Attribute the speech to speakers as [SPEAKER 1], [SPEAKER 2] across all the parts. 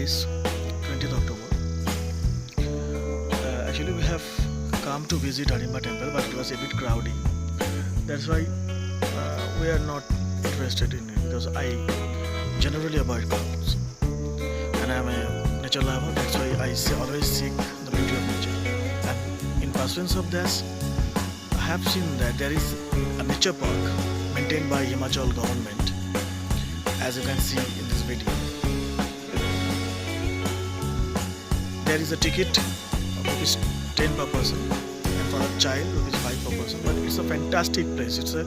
[SPEAKER 1] Today is 20th October. Actually, we have come to visit Hadimba temple, but it was a bit crowded. That's why we are not interested in it, because I generally avoid crowds. And I am a nature lover, that's why I always seek the beauty of nature. And in pursuance of this, I have seen that there is a nature park maintained by Himachal government, as you can see in this video. There is a ticket of rupees 10 per person, and for a child rupees 5 per person. But it's a fantastic place. It's a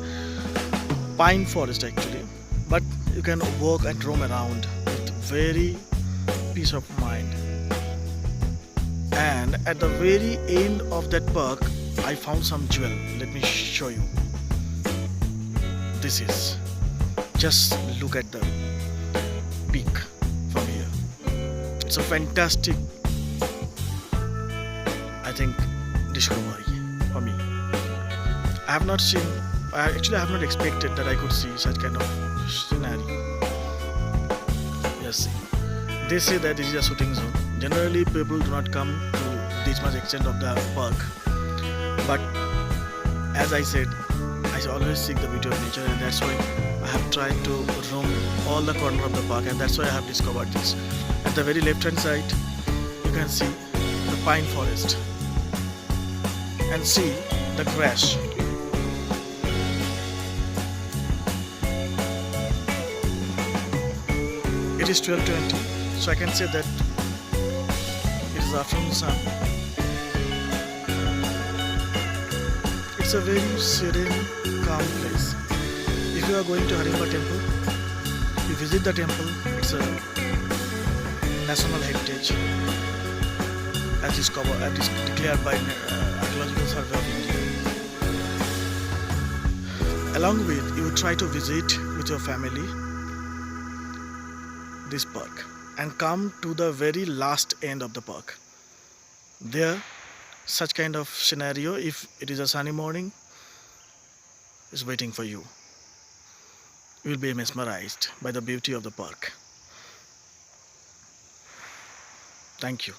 [SPEAKER 1] pine forest actually, but you can walk and roam around with very peace of mind. And at the very end of that park, I found some jewel. Let me show you. This is, just look at the peak from here. It's a fantastic, I think, discovery for me. I have not not expected that I could see such kind of scenario. Yes, see. They say that this is a shooting zone. Generally, people do not come to this much extent of the park. But as I said, I always seek the beauty of nature, and that's why I have tried to roam all the corner of the park, and that's why I have discovered this. At the very left hand side, you can see the pine forest, and see the grass. It is 12:20, so I can say that it is afternoon sun. It's a very serene, calm place. If you are going to Hadimba temple, you visit the temple. It's a national heritage, as declared by Archaeological Survey of India. Along with, you try to visit with your family this park and come to the very last end of the park. There, such kind of scenario, if it is a sunny morning, is waiting for you. You will be mesmerized by the beauty of the park. Thank you.